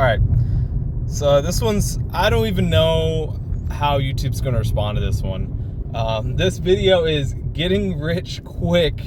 right. So this one's, I don't even know how YouTube's going to respond to this one. This video is getting rich quick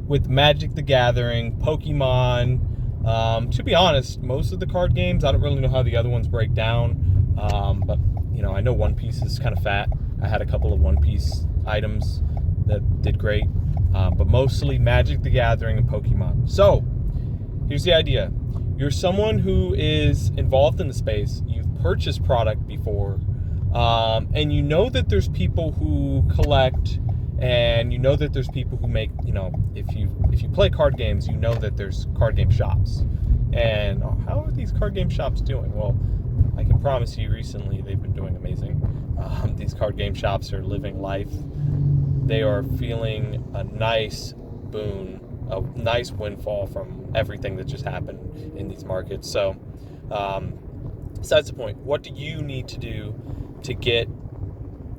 with Magic the Gathering, Pokemon. To be honest, most of the card games, I don't really know how the other ones break down. But, I know One Piece is kind of fat. I had a couple of One Piece items that did great. But mostly Magic the Gathering and Pokemon. So, here's the idea. You're someone who is involved in the space. You've purchased product before. And you know that there's people who collect, and you know that there's people who make, if you play card games, you know that there's card game shops. And how are these card game shops doing? Well, I can promise you recently they've been doing amazing. These card game shops are living life. They are feeling a nice boon, a nice windfall from everything that just happened in these markets. So, besides the point, what do you need to do to get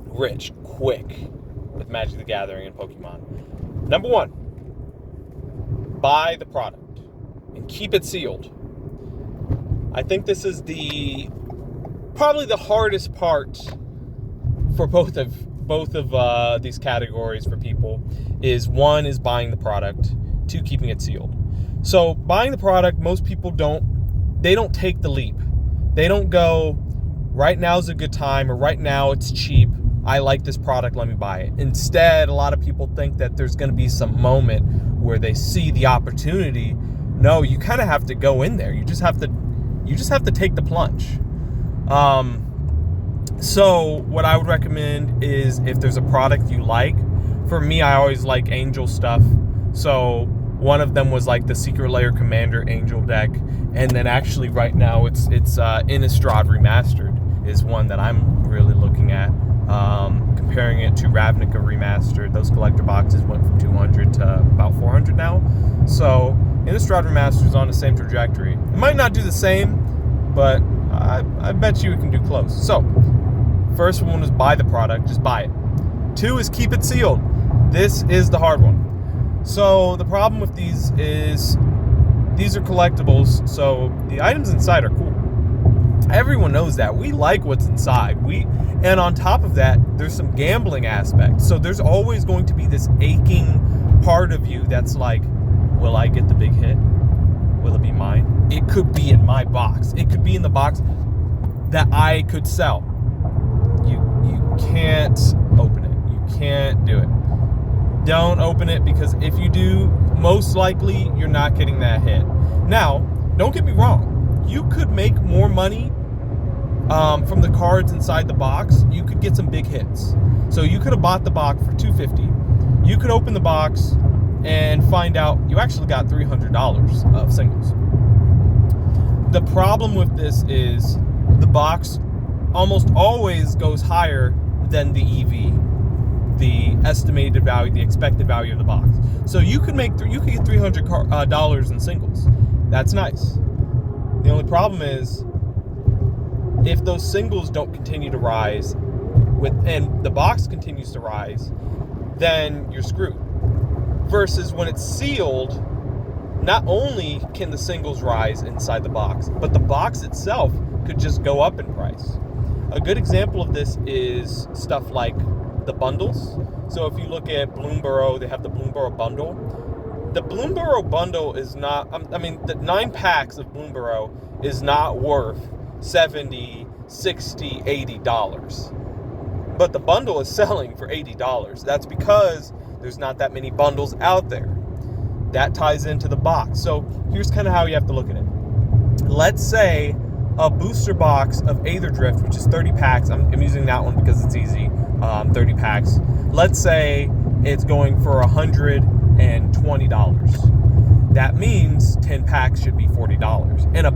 rich quick with Magic the Gathering and Pokemon? Number one, buy the product and keep it sealed. I think this is probably the hardest part for both of these categories for people. Is one is buying the product, two keeping it sealed. So buying the product, most people don't take the leap. They don't go, right now's a good time, or right now it's cheap, I like this product, let me buy it. Instead, a lot of people think that there's going to be some moment where they see the opportunity. No, you kind of have to go in there. You just have to take the plunge. So what I would recommend is, if there's a product you like, for me, I always like Angel stuff. So one of them was like the Secret Lair Commander Angel deck. And then actually right now it's Innistrad Remastered is one that I'm really looking at. Comparing it to Ravnica Remastered, those collector boxes went from 200 to about 400 now. So Innistrad Remastered is on the same trajectory. It might not do the same, but I bet you it can do close. So first one is buy the product, just buy it. Two is keep it sealed. This is the hard one. So the problem with these is these are collectibles, so the items inside are cool. Everyone knows that. We like what's inside. And on top of that, there's some gambling aspects. So there's always going to be this aching part of you that's like, will I get the big hit? Will it be mine? It could be in my box. It could be in the box that I could sell. You can't open it. You can't do it. Don't open it, because if you do, most likely you're not getting that hit. Now, don't get me wrong. You could make more money from the cards inside the box. You could get some big hits. So you could have bought the box for $250. You could open the box and find out you actually got $300 of singles. The problem with this is the box almost always goes higher than the EV, the estimated value, the expected value of the box. So you could get $300 in singles. That's nice. The only problem is, if those singles don't continue to rise, and the box continues to rise, then you're screwed. Versus when it's sealed, not only can the singles rise inside the box, but the box itself could just go up in price. A good example of this is stuff like the bundles. So if you look at Bloomburrow, they have the Bloomburrow bundle. The Bloomburrow bundle is not, the 9 packs of Bloomburrow is not worth $70, $60, $80. But the bundle is selling for $80. That's because there's not that many bundles out there. That ties into the box. So here's kind of how you have to look at it. Let's say a booster box of Aether Drift, which is 30 packs. I'm using that one because it's easy. 30 packs. Let's say it's going for $120. That means 10 packs should be $40. And a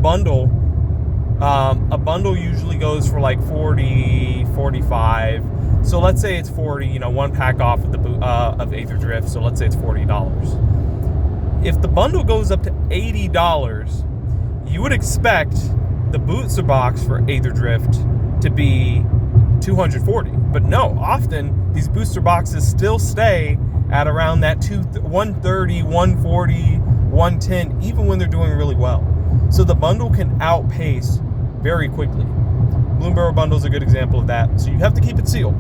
bundle usually goes for like 40, 45. So let's say it's 40, one pack off of of Aether Drift. So let's say it's $40. If the bundle goes up to $80, you would expect the booster box for Aether Drift to be $240. But no, often these booster boxes still stay at around that $130, $140, $110, even when they're doing really well. So the bundle can outpace very quickly. Balloon Barrel Bundle is a good example of that. So you have to keep it sealed.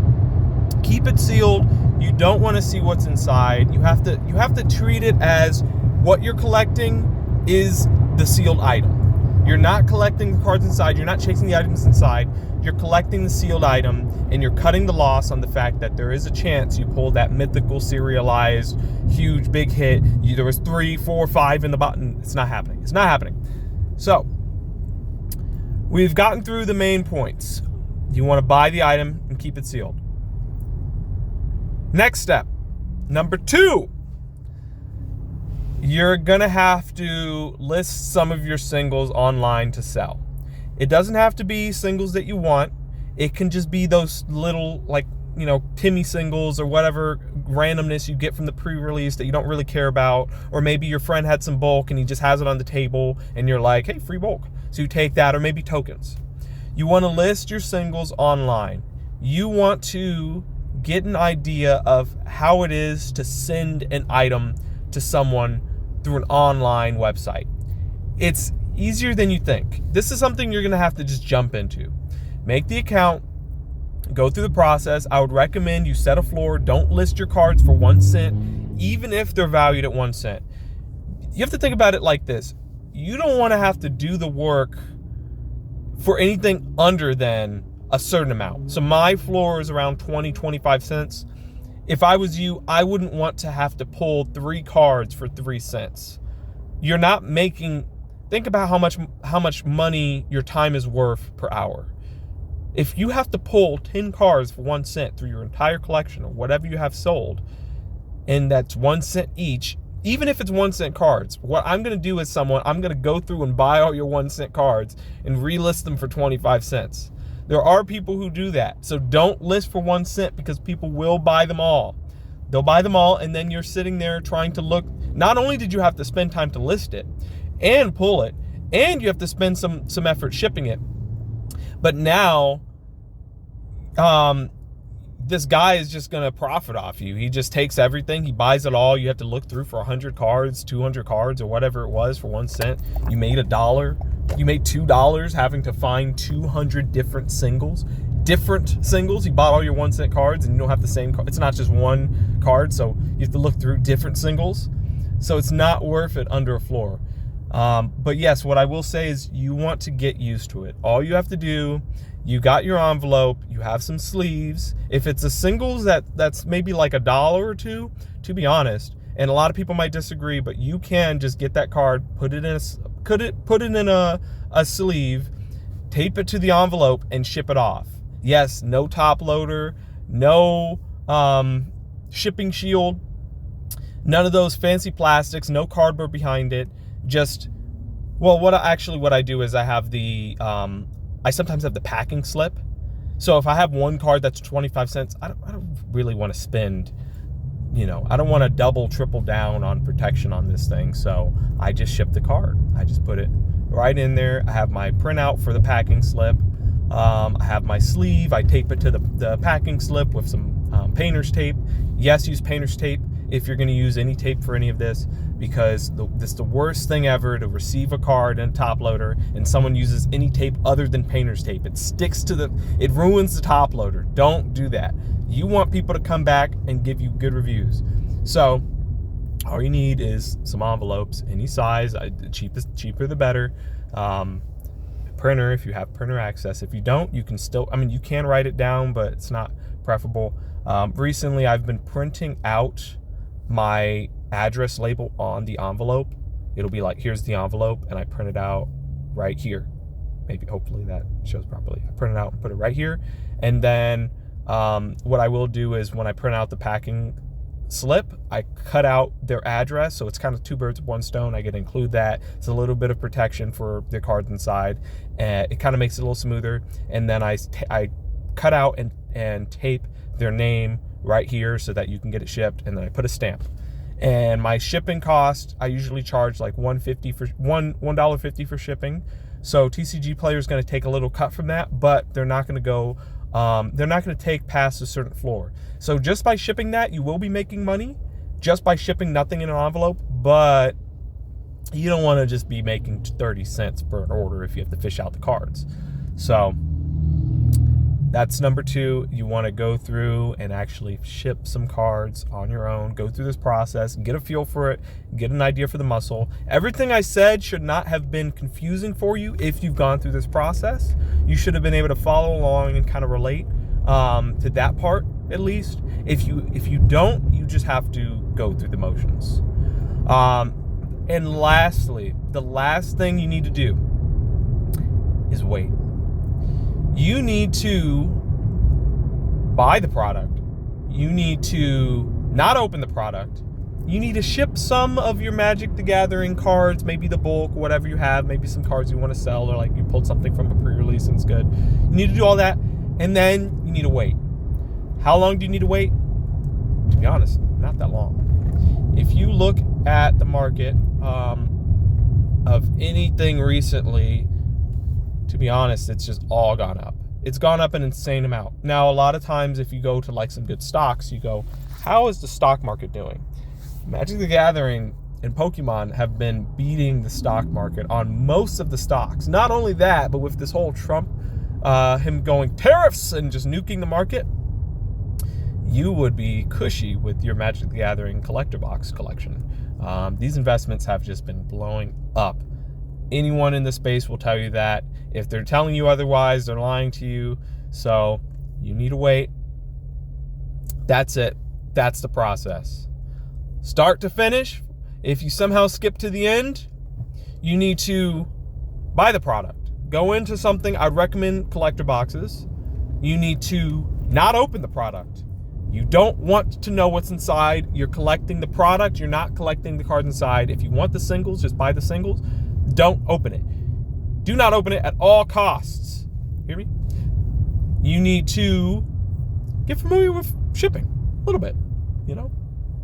Keep it sealed. You don't want to see what's inside. You have to treat it as what you're collecting is the sealed item. You're not collecting the cards inside. You're not chasing the items inside. You're collecting the sealed item, and you're cutting the loss on the fact that there is a chance you pull that mythical serialized huge big hit. There was 3, 4, 5 in the button. It's not happening. It's not happening. So we've gotten through the main points. You want to buy the item and keep it sealed. Next step, number 2. You're going to have to list some of your singles online to sell. It doesn't have to be singles that you want. It can just be those little, like, Timmy singles or whatever randomness you get from the pre-release that you don't really care about. Or maybe your friend had some bulk and he just has it on the table and you're like, hey, free bulk. So you take that, or maybe tokens. You want to list your singles online. You want to get an idea of how it is to send an item to someone through an online website. It's easier than you think. This is something you're going to have to just jump into. Make the account, go through the process. I would recommend you set a floor. Don't list your cards for 1 cent, even if they're valued at 1 cent. You have to think about it like this. You don't want to have to do the work for anything under than a certain amount. So my floor is around 20, 25 cents. If I was you, I wouldn't want to have to pull 3 cards for 3 cents. You're not making, think about how much money your time is worth per hour. If you have to pull 10 cards for 1 cent through your entire collection or whatever you have sold, and that's 1 cent each, even if it's 1 cent cards, what I'm going to do is I'm going to go through and buy all your 1 cent cards and relist them for 25 cents. There are people who do that. So don't list for 1 cent, because people will buy them all. They'll buy them all, and then you're sitting there trying to look. Not only did you have to spend time to list it and pull it, and you have to spend some effort shipping it, but now this guy is just going to profit off you. He just takes everything. He buys it all. You have to look through for 100 cards, 200 cards, or whatever it was for 1 cent. You made $1. You made $2 having to find 200 different singles. You bought all your 1 cent cards, and you don't have the same card. It's not just one card, so you have to look through different singles. So it's not worth it under a floor. But yes, what I will say is you want to get used to it. All you have to do, you got your envelope, you have some sleeves. If it's a singles that's maybe like $1 or $2, to be honest, and a lot of people might disagree, but you can just get that card, put it in a sleeve, tape it to the envelope, and ship it off. Yes, no top loader, no shipping shield, none of those fancy plastics, no cardboard behind it. Just, well, what I do is I have I sometimes have the packing slip. So if I have one card that's 25 cents, I don't really want to spend, I don't want to double, triple down on protection on this thing. So I just ship the card. I just put it right in there. I have my printout for the packing slip. I have my sleeve. I tape it to the packing slip with some painter's tape. Yes, use painter's tape if you're going to use any tape for any of this, because this is the worst thing ever, to receive a card in a top loader and someone uses any tape other than painter's tape. It ruins the top loader. Don't do that. You want people to come back and give you good reviews. So all you need is some envelopes, any size, cheaper the better. Printer, if you have printer access. If you don't, you can still, you can write it down, but it's not preferable. Recently, I've been printing out my address label on the envelope. It'll be like, here's the envelope, and I print it out right here. Maybe, hopefully that shows properly. I print it out and put it right here. And then what I will do is when I print out the packing slip, I cut out their address, so it's kind of 2 birds with 1 stone. I can include that. It's a little bit of protection for the cards inside, and it kind of makes it a little smoother. And then I cut out and tape their name right here so that you can get it shipped, and then I put a stamp. And my shipping cost, I usually charge like $1.50 for shipping. So TCG Player is going to take a little cut from that, but they're not going to take past a certain floor. So just by shipping that, you will be making money just by shipping nothing in an envelope, but you don't want to just be making 30 cents per an order if you have to fish out the cards. So that's number 2. You want to go through and actually ship some cards on your own. Go through this process, get a feel for it, get an idea for the muscle. Everything I said should not have been confusing for you if you've gone through this process. You should have been able to follow along and kind of relate to that part at least. If you don't, you just have to go through the motions. And lastly, the last thing you need to do is wait. You need to buy the product. You need to not open the product. You need to ship some of your Magic the Gathering cards, maybe the bulk, whatever you have, maybe some cards you want to sell, or like you pulled something from a pre-release and it's good. You need to do all that, and then you need to wait. How long do you need to wait? To be honest, not that long. If you look at the market of anything recently, to be honest, it's just all gone up. It's gone up an insane amount. Now, a lot of times if you go to like some good stocks, you go, how is the stock market doing? Magic the Gathering and Pokemon have been beating the stock market on most of the stocks. Not only that, but with this whole Trump, him going tariffs and just nuking the market, you would be cushy with your Magic the Gathering collector box collection. These investments have just been blowing up. Anyone in the space will tell you that. If they're telling you otherwise, they're lying to you. So you need to wait. That's it. That's the process. Start to finish. If you somehow skip to the end, you need to buy the product. Go into something. I'd recommend collector boxes. You need to not open the product. You don't want to know what's inside. You're collecting the product. You're not collecting the cards inside. If you want the singles, just buy the singles. Don't open it. Do not open it at all costs. Hear me? You need to get familiar with shipping a little bit.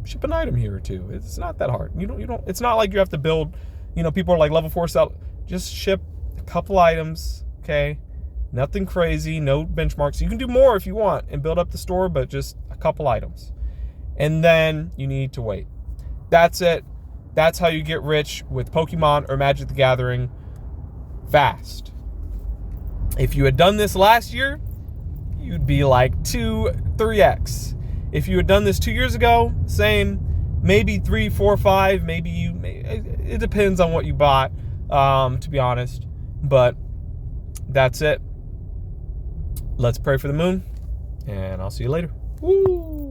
Ship an item here or two. It's not that hard. You don't. It's not like you have to build. People are like level 4 sell. Just ship a couple items. Okay, nothing crazy. No benchmarks. You can do more if you want and build up the store, but just a couple items. And then you need to wait. That's it. That's how you get rich with Pokemon or Magic the Gathering fast. If you had done this last year, you'd be like 3x. If you had done this 2 years ago, same, maybe 3, 4, 5, it depends on what you bought, to be honest. But that's it. Let's pray for the moon, and I'll see you later. Woo!